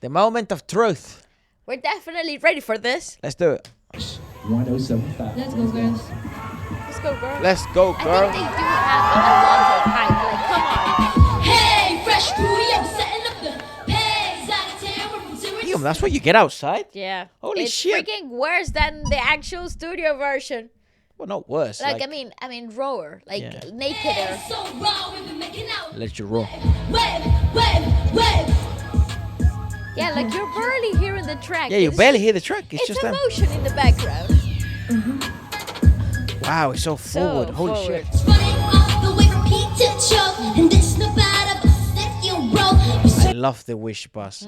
The moment of truth. We're definitely ready for this. Let's do it. 107.5. Let's go, girls. Let's go, girls. Let's go, girl. I think they do have a lot of hype. Like, come on. Hey, fresh crew, yo, setting up the pegs out of town. We're from zero Damn, that's what you get outside? Yeah. Holy it's shit. It's freaking worse than the actual studio version. Well, not worse. Like I mean, rawer, like nakeder. so raw, we've been making out. Let you roll. Web. Yeah, like you're barely hearing the track. Yeah, you barely hear the track. It's just them. emotion in the background. Wow, it's so forward. Holy shit. Running all the way from peak to choke, and this no matter but you roll. I love the Wish Bus.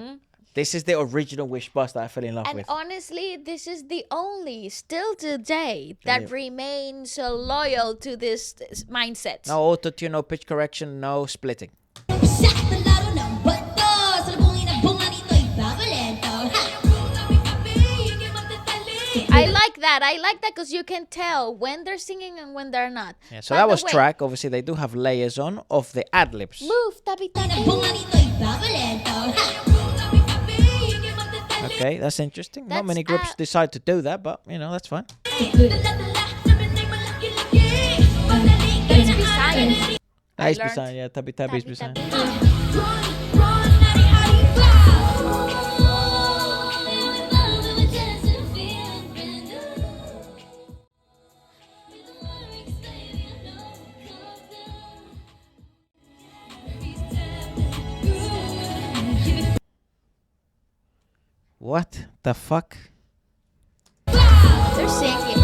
This is the original Wish Bus that I fell in love And with. honestly, this is the only, still today, that remains loyal to this mindset. No auto-tune, no pitch correction, no splitting. I like that. I like that because you can tell when they're singing and when they're not. Yeah, so By that the was way, track. Obviously, they do have layers on of the ad-libs. Move, tabi tabi. Okay, that's interesting. Not That's, many groups decide to do that, but, you know, that's fine. It's beside. Nice learned. beside, yeah. Tabi tabi is beside. What the fuck? They're singing.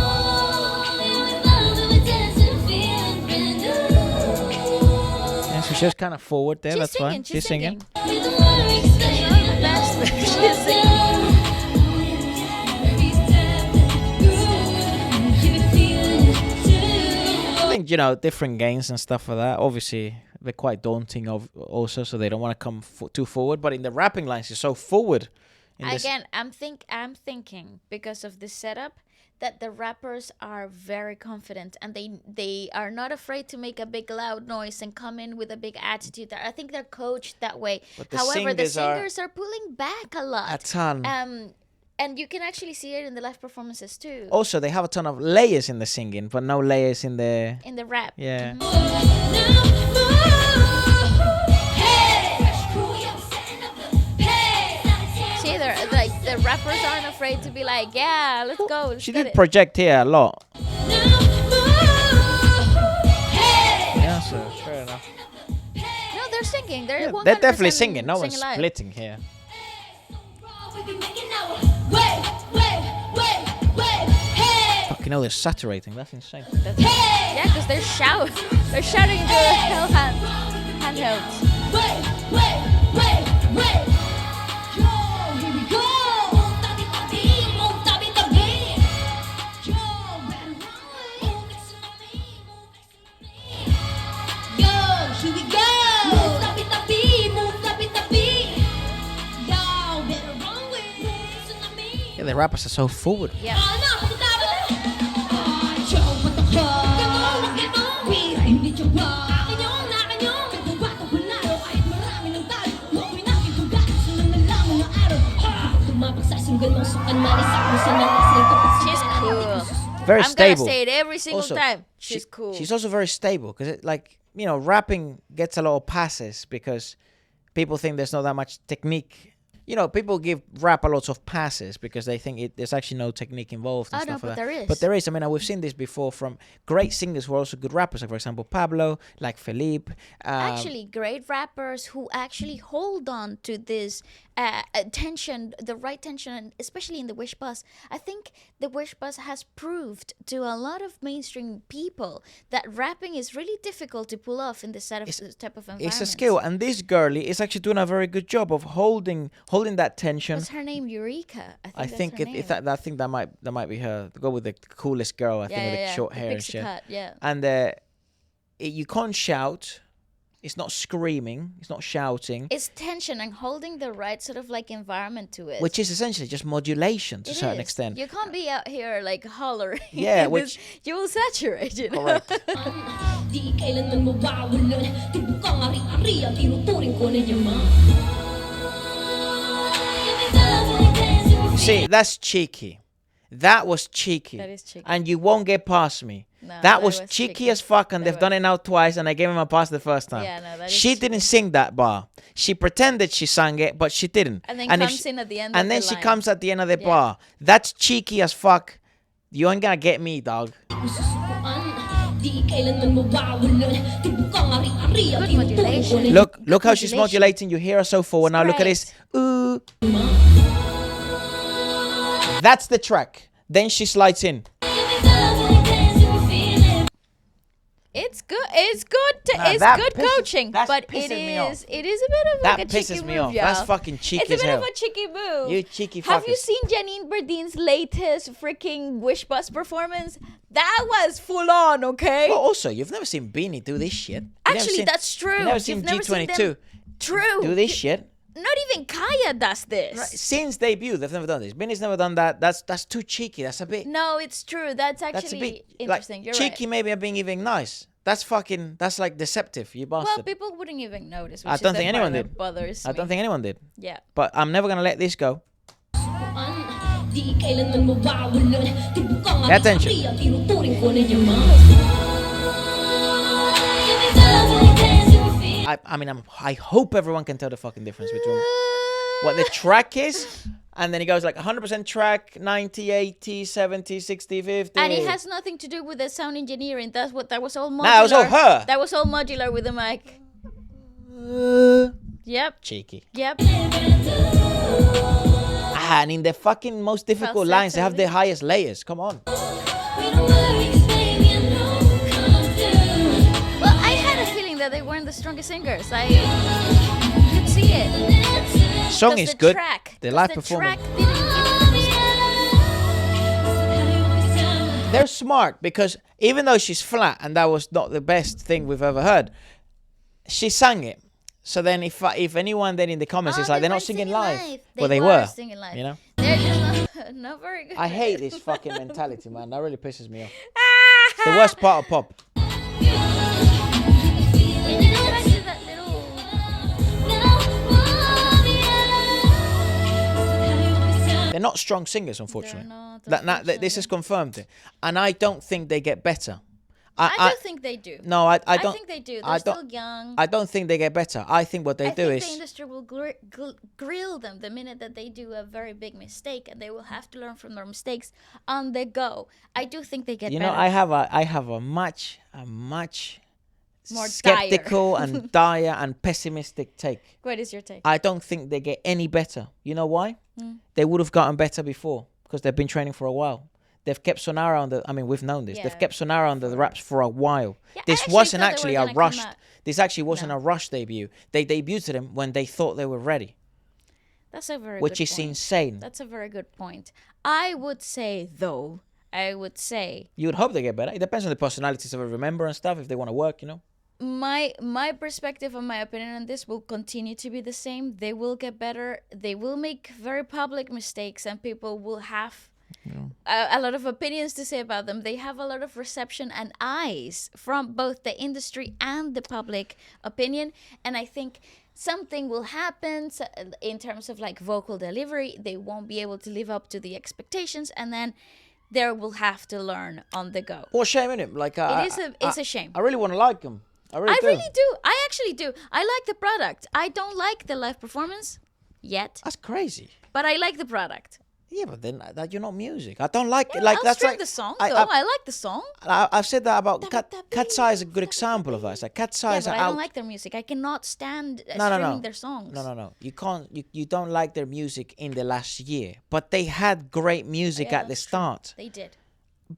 Yeah, so she's kind of forward there. That's fine. She's singing. She's not the best, but she's singing. I think, you know, different games and stuff like that. Obviously, they're quite daunting also, so they don't want to come too forward. But in the rapping lines, it's so forward. Again, I'm thinking because of the setup that the rappers are very confident and they are not afraid to make a big loud noise and come in with a big attitude. I think they're coached that way. But the However, the singers singers are pulling back a lot. A ton. And you can actually see it in the live performances too. Also, they have a ton of layers in the singing, but no layers in the... In the rap. Yeah. See, the rappers aren't afraid to be like, yeah, let's go. Let's She get did it. project here a lot. Yeah, so fair enough. No, they're singing. They're, Yeah, 100% they're definitely singing. No one's live. splitting here. Fucking hell, they're saturating. That's insane. Yeah, because they're shouting. They're shouting into the handhelds. Yeah, the rappers are so forward. Yeah. She's cool. Very I'm stable. gonna say it every single Also, time. She's cool. She's also very stable because, like, you know, rapping gets a lot of passes because people think there's not that much technique. You know, people give rap a lot of passes because they think there's actually no technique involved and Oh, no, stuff but like that. there is. But there is. I mean, we've seen this before from great singers who are also good rappers. Like, for example, Pablo, like Felipe. Actually, great rappers who actually hold on to this tension, the right tension, and especially in the Wish Bus. I think the Wish Bus has proved to a lot of mainstream people that rapping is really difficult to pull off in this type of environment. It's a skill, and this girlie is actually doing a very good job of holding that tension. What's her name? Eureka. I think that might be her. Go with the coolest girl. I think with the short hair and pixie shit. cut, yeah. And you can't shout. It's not screaming. It's not shouting. It's tension and holding the right sort of like environment to it. Which is essentially just modulation to a certain extent. You can't be out here like hollering. Yeah, which you will saturate, you know. Correct. Di kailanman mawawalan. Tibukang ari-ari ang tinuturing ko na yaman. See, that's cheeky. That was cheeky. That is cheeky. And you won't get past me. No, that was cheeky as fuck, and That they've done it now twice, and I gave him a pass the first time. Yeah, no, that is she cheeky. didn't sing that bar. She pretended she sang it, but she didn't. And then if comes in at the end And of then the she line. comes at the end of the Yeah. bar. That's cheeky as fuck. You ain't gonna get me, dog. Good modulation. Look how she's modulating. You hear her so forward. Now look at this. Ooh. That's the track. Then she slides in. It's good. It's good. Nah, It's that good pisses- coaching, that's but pissing me off. it is a bit of That like a cheeky pisses me move, off. y'all. That's fucking cheeky It's a as bit hell. of a cheeky move. You cheeky Have you fuckers. seen Janine Berdeen's latest freaking Wish Bus performance? That was full on, okay? Well, also, you've never seen Beanie do this shit. You've never Actually, seen- that's true. You've never seen G22 them- True. do this shit. Not even Kaya does this. Since debut, they've never done this. Beanie's never done that. That's too cheeky. That's a bit. No, it's true. That's actually That's a bit interesting. Like, You're cheeky. right. Maybe I'm being even nice. That's fucking. That's like deceptive. You bastard. Well, people wouldn't even notice. Which I is don't the think part anyone that did. Bothers I don't me. think anyone did. Yeah. But I'm never gonna let this go. Pay attention. I mean, I hope everyone can tell the fucking difference between what the track is, and then he goes like 100% track, 90, 80, 70, 60, 50. And it has nothing to do with the sound engineering. That was all modular. Nah, it was all her. That was all modular with the mic. Yep. Cheeky. Yep. Ah, and in the fucking most difficult lines, they have the highest layers. Come on. Well, I had a feeling that they weren't the strongest singers. I could see it. Song 'Cause is the good. Track, The 'cause live the performance. track didn't even They're smart because even though she's flat and that was not the best thing we've ever heard, she sang it. So then if anyone then in the comments is like, they're not singing live. Well, they were. Singing live. You know? They're just not very good. I hate this fucking mentality, man. That really pisses me off. It's the worst part of pop. That little... They're not strong singers, unfortunately. They're not, This is confirmed it. And I don't think they get better. I do think they do. No, I don't. I think they do. I They're don't- still young. I don't think they get better. I think what they I do think is the industry will grill them the minute that they do a very big mistake, and they will have to learn from their mistakes on the go. I do think they get you better. know, I have a much More skeptical and dire and pessimistic take. What is your take? I don't think they get any better. You know why? They would have gotten better before because they've been training for a while. They've kept Xonara on the. I mean, we've known this. Yeah. They've kept Xonara under the wraps for a while. Yeah, I This actually wasn't thought they actually were a gonna come rushed. out. This actually wasn't No. a rush debut. They debuted them when they thought they were ready, That's a very which good is point. insane. That's a very good point. I would say, though, You would hope they get better. It depends on the personalities of every member and stuff. If they want to work, you know. my perspective and my opinion on this will continue to be the same. They will get better. They will make very public mistakes, and people will have a lot of opinions to say about them. They have a lot of reception and eyes from both the industry and the public opinion, and I think something will happen in terms of like vocal delivery. They won't be able to live up to the expectations, and then they will have to learn on the go. What a shame, isn't it? Like It's a shame. I really want to like them. I really I do. really do. I actually do. I like the product. I don't like the live performance yet, That's crazy. but I like the product. Yeah, but then that you're not music. I don't like Yeah, it. Like I'll that's stream like the song though. I like the song. I've said that about Cat's Eye is a good example of that. It's like Cat's Eye Yeah, is but I out. don't like their music. I cannot stand No. streaming their songs. No. You can't. You don't like their music in the last year, but they had great music Yeah, at the that's true. start. They did.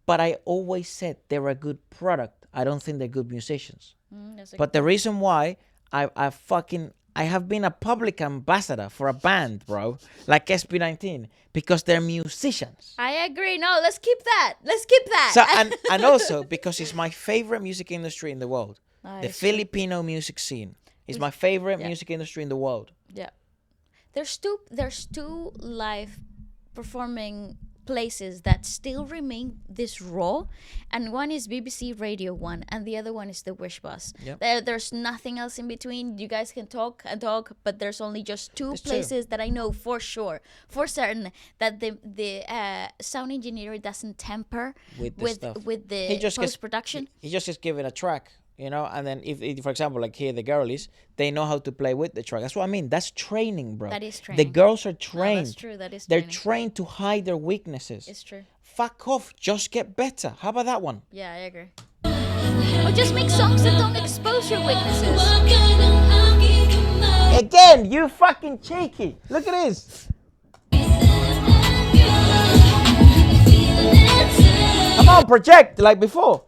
But I always said they're a good product. I don't think they're good musicians. That's a But the reason why I have been a public ambassador for a band, bro, like SB19, because they're musicians. I agree. No, let's keep that. Let's keep that. So and also because it's my favorite music industry in the world. I The see. Filipino music scene is my favorite music industry in the world. Yeah. There's two live performing places that still remain this raw, and one is BBC Radio 1 and the other one is the Wish Bus. There's nothing else in between. You guys can talk and talk, but there's only just two places that I know for sure, for certain, that the sound engineer doesn't tamper with the post-production. He just gets given a track, and then if, for example, like here the girlies, they know how to play with the track. That's what I mean. That's training, bro. That is training. The girls are trained. No, that's true. That is They're training. trained to hide their weaknesses. It's true. Fuck off. Just get better. How about that one? Yeah, I agree. Or just make songs that don't expose your weaknesses. Again, you fucking cheeky. Look at this. Come on, project like before.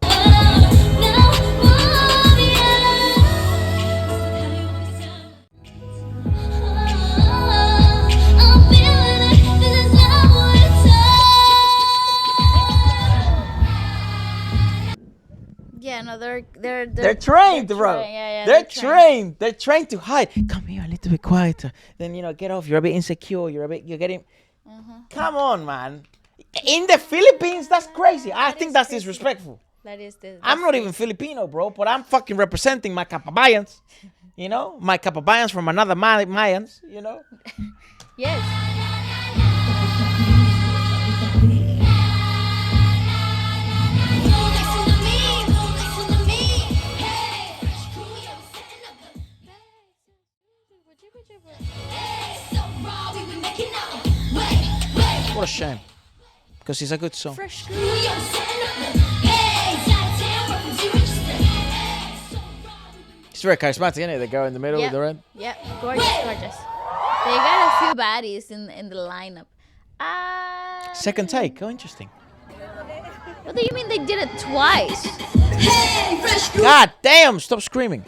Yeah, no, they're trained, bro. Yeah, they're trained. They're trained to hide. Come here, a little bit quieter. Then get off. You're a bit insecure. You're getting. Come on, man. In the Philippines, that's crazy. I think that's disrespectful. I'm not even Filipino, bro, but I'm fucking representing my Kapabayans. My Kapabayans from another Mayans. Yes. What a shame. Because it's a good song. Fresh. It's very charismatic, isn't it? The girl in the middle with the red. Yeah, gorgeous. They got a few baddies in the lineup. Second take. Oh, interesting. What do you mean they did it twice? God damn! Stop screaming.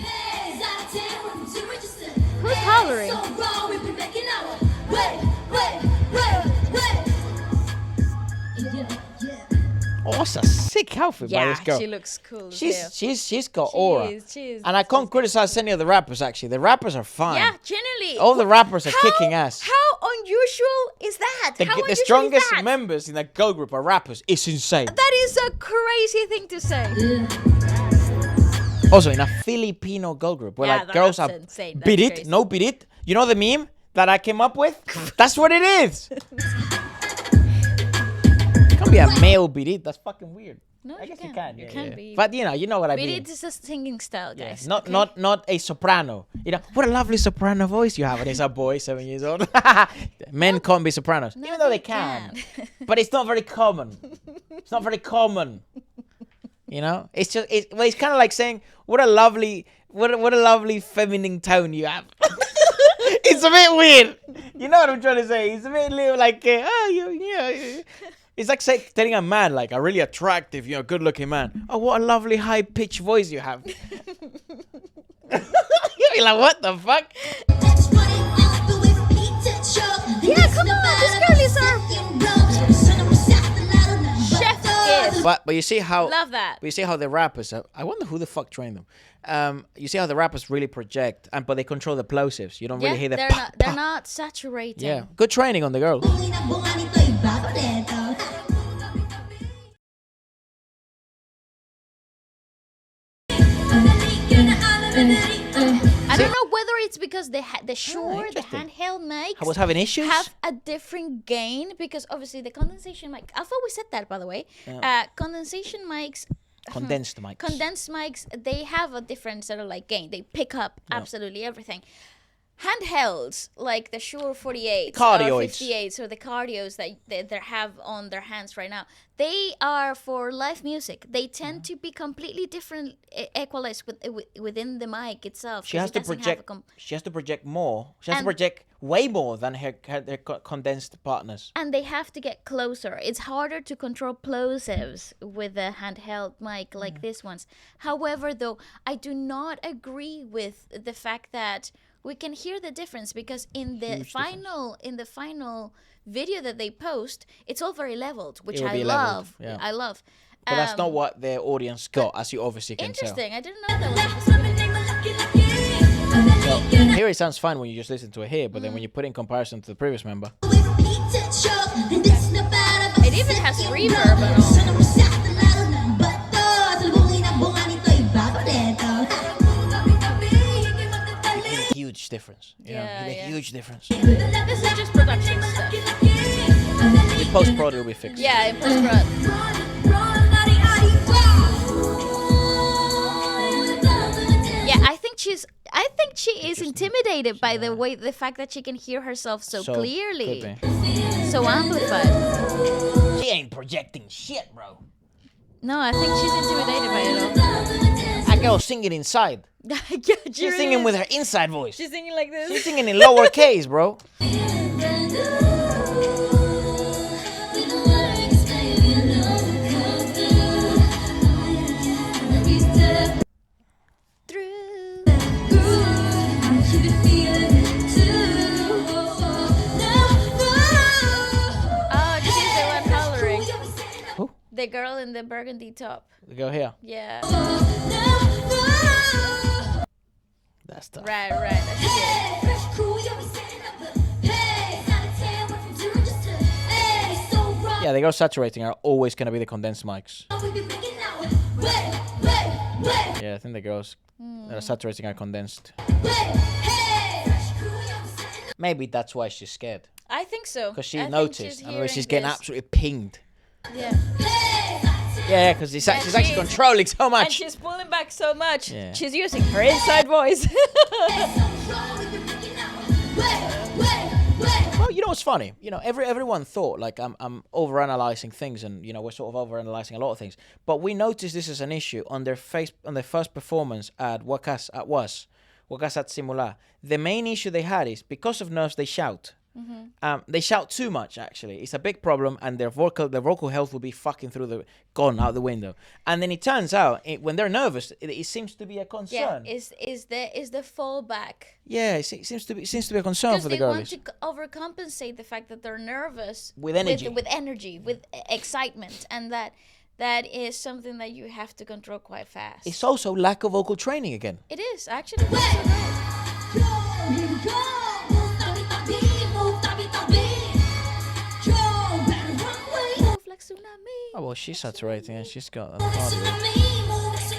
Who's hollering? Oh, what's a sick outfit by this girl. She looks cool. She's got aura. She is. And I can't criticize any of the rappers, actually. The rappers are fine. Yeah, generally. All the rappers are kicking ass. How unusual is that? The strongest members in that girl group are rappers. It's insane. That is a crazy thing to say. Also, in a Filipino girl group where like girls are insane. beat it, no beat it. You know the meme that I came up with? That's what it is. Can't be a male beat it. That's fucking weird. No, I guess you you can. can. You Yeah, can yeah. be. But you know what I mean. Beat it is a singing style, guys. Not okay? not a soprano. What a lovely soprano voice you have. And it's a boy, 7 years old. Men can't be sopranos, No, even though they can. But it's not very common. It's not very common. It's just it's kind of like saying what a lovely feminine tone you have. It's a bit weird. You know what I'm trying to say? It's a bit like It's like telling a man, like a really attractive, good-looking man, oh, what a lovely high-pitched voice you have. You'll be like, what the fuck? Yeah, come on, this girl is our chef kiss. But you see how Love that. But you see how the rappers I wonder who the fuck trained them. You see how the rappers really project, but they control the plosives. You don't really hear the they're not saturating. Yeah, good training on the girl. I don't know whether it's because the interesting. handheld mics I was having issues. have a different gain, because obviously the condensation mic. I've always said that, by the way. Condensation mics. Condensed mics. Condensed mics, they have a different sort of like gain. They pick up absolutely everything. Handhelds like the Shure 48s or Cardioids. 58s or the cardios that they have on their hands right now, they are for live music. They tend to be completely different, equalized within the mic itself. She has to project. She has to project more. She has to project way more than her condensed partners. And they have to get closer. It's harder to control plosives with a handheld mic like this ones. However, though, I do not agree with the fact that we can hear the difference, because in the final video that they post, it's all very leveled, which I love. Yeah. I love. But that's not what their audience got, as you obviously can tell. Interesting. I didn't know that was. So, here it sounds fine when you just listen to it here, but then when you put it in comparison to the previous member. It It even has reverb and all. Huge difference. Yeah, yeah. Huge difference. This is just production stuff. In post prod, it'll be fixed. Yeah, in post-prod. Yeah, I think she is intimidated by the fact that she can hear herself so clearly, could be. so amplified. She ain't projecting shit, bro. No, I think she's intimidated by it all. That girl's singing inside. Yeah, She's singing with her inside voice. She's singing like this. She's singing in lower case, bro. Oh, this is the one hollering. Who? The girl in the burgundy top. The girl here. Yeah. That's tough. Right. That's good. Yeah, the girls saturating are always gonna be the condensed mics. Yeah, I think the girls that are saturating are condensed. Maybe that's why she's scared. I think so. Because she I think noticed. Otherwise, she's hearing getting this. absolutely pinged. Yeah. Yeah, because she's actually controlling so And much. she's pulling back so much. Yeah. She's using her inside voice. Well, you know what's funny? You know, everyone thought like I'm overanalyzing things, and you know we're sort of overanalyzing a lot of things. But we noticed this is an issue on their first performance at WOCALS at Simula. The main issue they had is because of nerves they shout. They shout too much. Actually, it's a big problem, and their vocal health will be fucking gone out the window. And then it turns out when they're nervous, it seems to be a Yeah, concern. is the fallback. Yeah, it seems to be a concern Because for the they want girlies. to overcompensate the fact that they're nervous With energy. with excitement, and that is something that you have to control quite fast. It's also lack of vocal training again. It is actually. Move like tsunami. Oh well, she's saturating and she's got a cardio.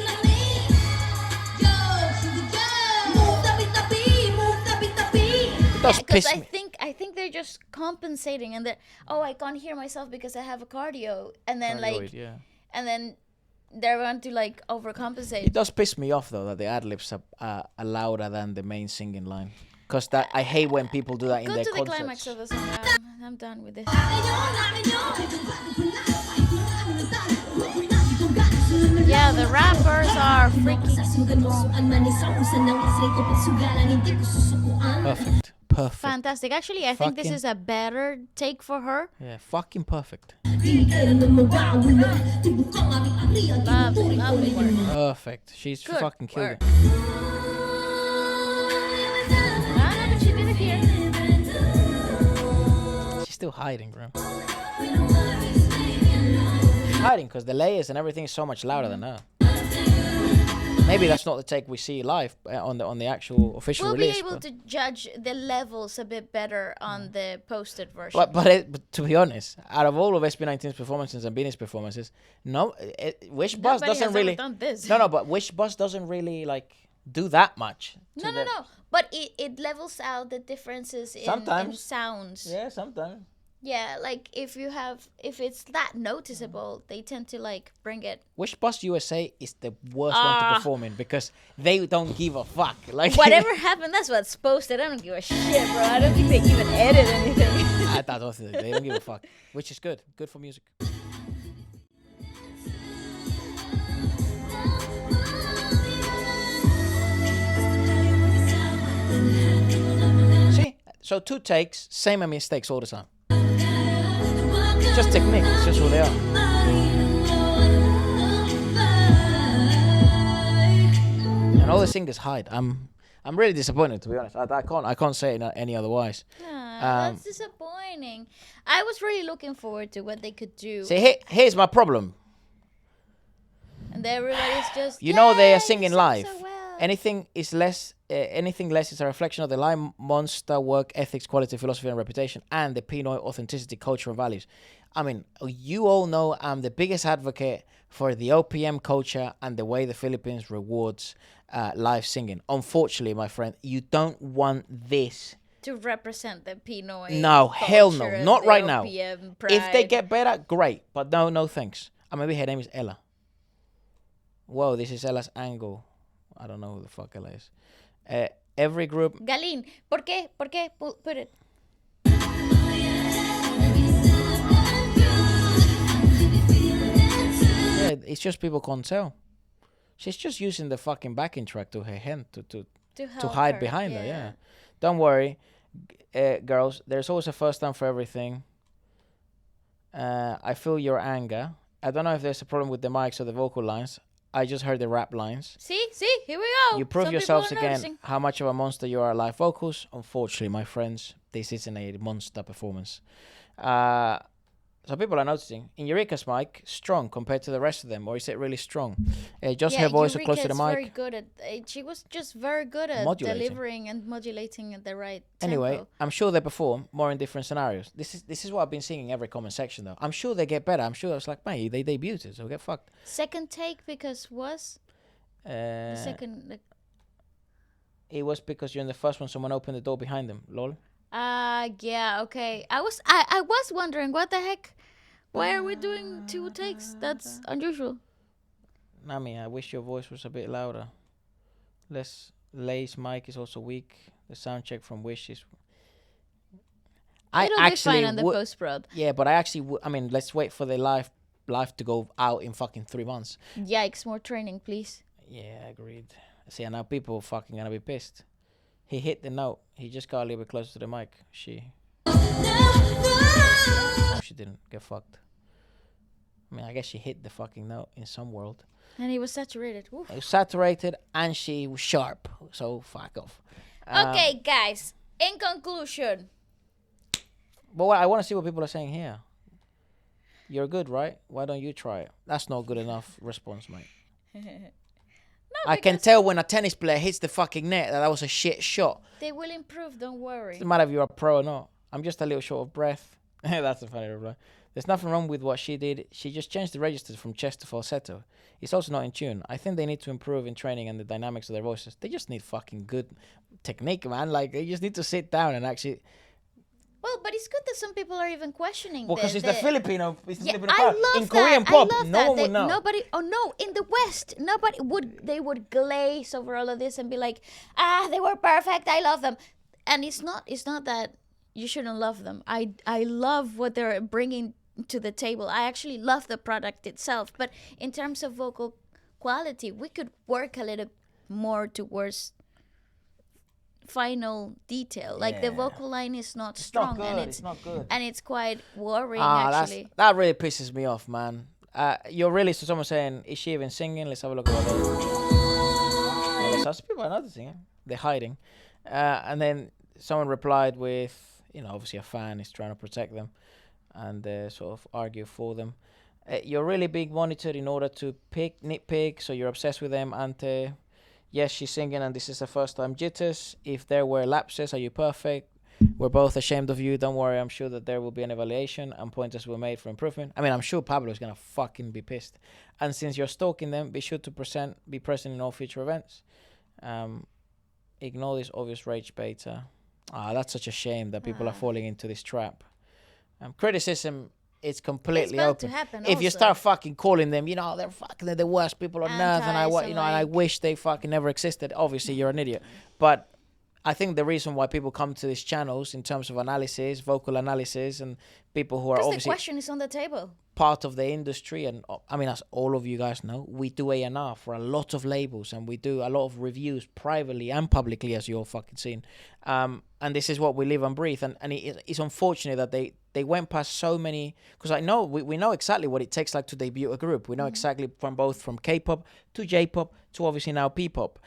It does Because piss me. I think they're just compensating, and that I can't hear myself because I have a cardio, and then Cardio, yeah. and then they're going to like overcompensate. It does piss me off though that the ad libs are louder than the main singing line. Because that I hate when people do that in Go their to the concerts. climax of the song. I'm done with this. Yeah, the rappers are freaking. Perfect. Fantastic. Actually, I think this Fucking- is a better take for her. Yeah, fucking perfect. Lovely work. Perfect. She's Good fucking killed work. it. No, but she did it here. She's still hiding, bro. Hiding because the layers and everything is so much louder than her. Maybe that's not the take we see live on the actual official We'll release. be able but- to judge the levels a bit better on the posted version. But to be honest, out of all of SB19's performances and Beanie's performances, Wish Bus Nobody doesn't has really. ever done this. No, but Wish Bus doesn't really like do that much. to No. the- But it levels out the differences in Sometimes. sounds. Yeah, sometimes. Yeah, like if it's that noticeable, they tend to like bring it. Wish Bus USA is the worst one to perform in because they don't give a fuck. Like Whatever happened, that's what's posted. I don't give a shit, bro. I don't think they even edit anything. I don't think they don't give a fuck, which is good. Good for music. See, so 2 takes, same mistakes all the time. It's just technique. It's just who they are. And all the singers hide. I'm really disappointed, to be honest. I can't say it any otherwise. That's disappointing. I was really looking forward to what they could do, See, here's my problem. and everybody's just. You know they are "Yay, singing you sang live. so well." Anything less is a reflection of the line monster work ethics, quality, philosophy, and reputation, and the Pinoy authenticity, culture, and values. I mean, you all know I'm the biggest advocate for the OPM culture and the way the Philippines rewards live singing. Unfortunately, my friend, you don't want this. To represent the Pinoy. No, hell no, culture, not the right now. OPM If they pride. get better, great, but no thanks. Maybe her name is Ella. Whoa, this is Ella's angle. I don't know who the fuck Ella is. Every group. Galin, ¿por qué? ¿Por qué? Put it. Yeah, it's just people can't tell. She's just using the fucking backing track to her hand to To hide behind her. Yeah. Don't worry, girls. There's always a first time for everything. I feel your anger. I don't know if there's a problem with the mics or the vocal lines. I just heard the rap lines. See, here we go. You prove Some yourselves people are again noticing. how much of a monster you are at live vocals. Unfortunately, my friends, this isn't a monster performance. So people are noticing. In Eureka's mic, strong compared to the rest of them, or is it really strong? Just her voice close to the mic. Very good at. She was just very good at Modulating. delivering and modulating at the right Anyway, tempo. I'm sure they perform more in different scenarios. This is what I've been seeing in every comment section, though. I'm sure they get better. I'm sure it's like, mate, they debuted it, so get fucked. Second take because was the second. It was because you're in the first one. Someone opened the door behind them. Lol. Yeah, okay. I was wondering what the heck. Why are we doing 2 takes? That's unusual. Nami, I wish your voice was a bit louder. Lay's mic is also weak. The sound check from Wish is. It'll be fine on the post prod. Yeah, but I actually I mean, let's wait for the live to go out in fucking 3 months. Yikes! More training, please. Yeah, agreed. See, and now people are fucking gonna be pissed. He hit the note. He just got a little bit closer to the mic. No, she didn't. Get fucked. I mean, I guess she hit the fucking note in some world. And he was saturated. Oof. It was saturated and she was sharp. So fuck off. Okay, guys. In conclusion. But I want to see what people are saying here. You're good, right? Why don't you try it? That's not good enough response, mate. I can tell when a tennis player hits the fucking net that was a shit shot. They will improve, don't worry. Doesn't matter if you're a pro or not. I'm just a little short of breath. That's a funny reply. There's nothing wrong with what she did. She just changed the registers from chest to falsetto. It's also not in tune. I think they need to improve in training and the dynamics of their voices. They just need fucking good technique, man. Like, they just need to sit down and actually... Well, but it's good that some people are even questioning Well, because it's the Filipino. It's the Filipino I part. love in Korean that. pop, I love no that. one would know. Nobody. Oh no! In the West, nobody would. They would glaze over all of this and be like, they were perfect. I love them. And it's not. It's not that you shouldn't love them. I love what they're bringing to the table. I actually love the product itself. But in terms of vocal quality, we could work a little more towards final detail. Like the vocal line is not strong, not good. and It's not good. and it's quite worrying actually. That really pisses me off, man. You're really someone saying, is she even singing? Let's have a look at what they. People are not singing. They're hiding. And then someone replied with, obviously a fan is trying to protect them and sort of argue for them. You're really being monitored in order to nitpick, so you're obsessed with them, Ante. Yes, she's singing and this is her first time jitters. If there were lapses, are you perfect? We're both ashamed of you. Don't worry, I'm sure that there will be an evaluation and pointers were made for improvement. I mean, I'm sure Pablo is gonna fucking be pissed. And since you're stalking them, be sure to be present in all future events. Ignore this obvious rage beta. That's such a shame that people are falling into this trap. Criticism, it's completely bound open. to happen If you also. start fucking calling them, they're fucking the worst people on earth, and I like- wish they fucking never existed. Obviously, you're an idiot. But I think the reason why people come to these channels in terms of analysis, vocal analysis, and people who are Because the obviously question is on the table. part of the industry, and I mean, as all of you guys know, we do A&R for a lot of labels, and we do a lot of reviews privately and publicly, as you all fucking seen. And this is what we live and breathe. And it's unfortunate that They went past so many, because I know we know exactly what it takes like to debut a group. We know exactly from K-pop to J-pop to obviously now P-pop.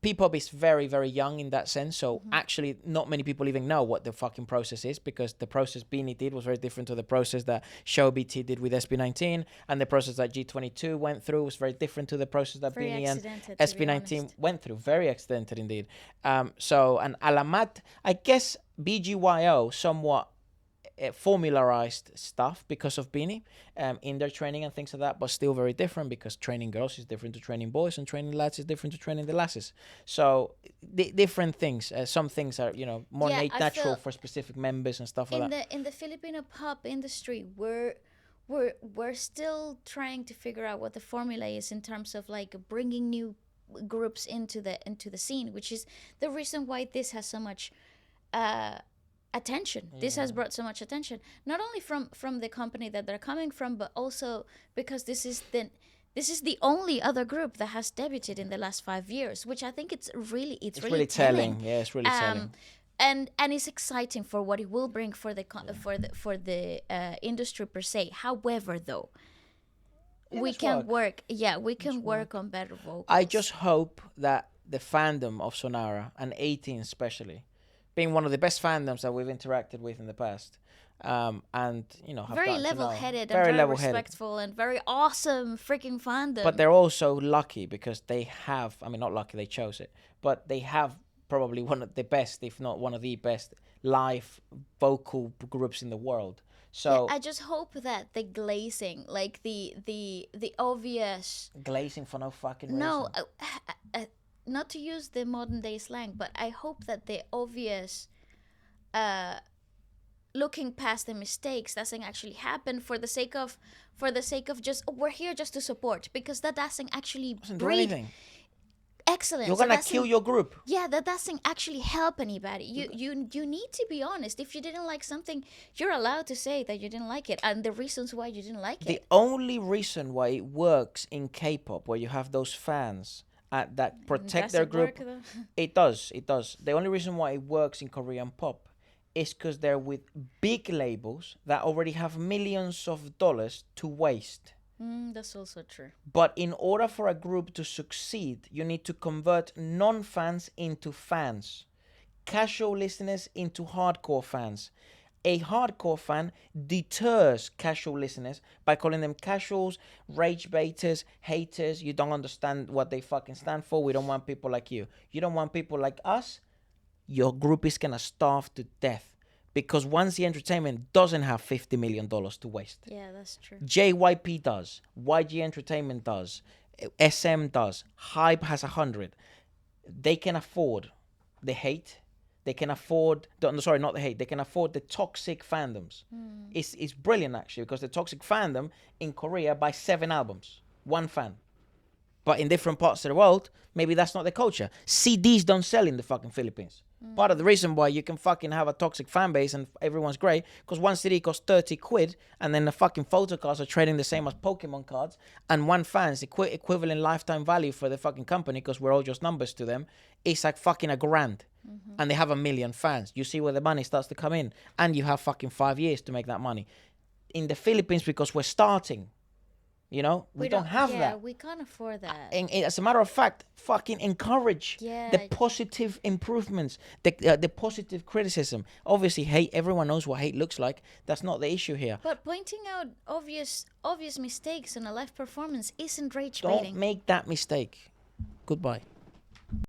P-pop is very, very young in that sense. So actually not many people even know what the fucking process is, because the process Beanie did was very different to the process that Show BT did with SB19, and the process that G22 went through was very different to the process that Very Beanie and accidented, to be SB19 honest. went through. Very accidental indeed. So, and Alamat, I guess BGYO somewhat formularized stuff because of Beanie in their training and things like that, but still very different, because training girls is different to training boys, and training lads is different to training the lasses. So different things. Some things are, you know, more Yeah, I natural feel for specific members and stuff like that. in the Filipino pop industry, we're still trying to figure out what the formula is in terms of like bringing new groups into the scene, which is the reason why this has so much attention. This has brought so much attention, not only from the company that they're coming from, but also because this is the only other group that has debuted in the last 5 years, which I think it's really telling. Yeah, it's really telling. And it's exciting for what it will bring for the industry per se. However, though, we can work on better vocals. I just hope that the fandom of Xonara, and 18 especially, being one of the best fandoms that we've interacted with in the past, and you know, have very gotten to know, level-headed and very respectful and very awesome freaking fandom. But they're also lucky because they have, I mean, not lucky, they chose it, but they have probably one of the best, if not one of the best, live vocal groups in the world. So yeah, I just hope that the glazing, like the obvious glazing for no fucking reason. no, not to use the modern day slang, but I hope that the obvious looking past the mistakes doesn't actually happen for the sake of just we're here just to support, because that doesn't actually Doesn't do breed anything. excellence. You're gonna kill your group. Yeah, that doesn't actually help anybody. You need to be honest. If you didn't like something, you're allowed to say that you didn't like it and the reasons why you didn't like The it. only reason why it works in K-pop, where you have those fans that protect their group, it does. The only reason why it works in Korean pop is because they're with big labels that already have millions of dollars to waste. That's also true. But in order for a group to succeed, you need to convert non-fans into fans, casual listeners into hardcore fans. A hardcore fan deters casual listeners by calling them casuals, rage baiters, haters. You don't understand what they fucking stand for. We don't want people like you. You don't want people like us. Your group is gonna starve to death. Because once the entertainment doesn't have $50 million to waste. Yeah, that's true. JYP does. YG Entertainment does. SM does. Hype has 100. They can afford the hate. They can afford, sorry, not the hate. They can afford the toxic fandoms. It's brilliant, actually, because the toxic fandom in Korea buys 7 albums. One fan. But in different parts of the world, maybe that's not the culture. CDs don't sell in the fucking Philippines. Part of the reason why you can fucking have a toxic fan base and everyone's great, because one CD costs 30 quid, and then the fucking photo cards are trading the same as Pokemon cards, and one fan's equivalent lifetime value for the fucking company, because we're all just numbers to them, is like fucking $1,000. And they have 1 million fans. You see where the money starts to come in, and you have fucking 5 years to make that money. In the Philippines, because we're starting, you know, we don't have that. Yeah, we can't afford that. And as a matter of fact, fucking encourage the positive improvements, the positive criticism. Obviously, hate, everyone knows what hate looks like. That's not the issue here. But pointing out obvious mistakes in a live performance isn't rage Don't baiting. make that mistake. Goodbye.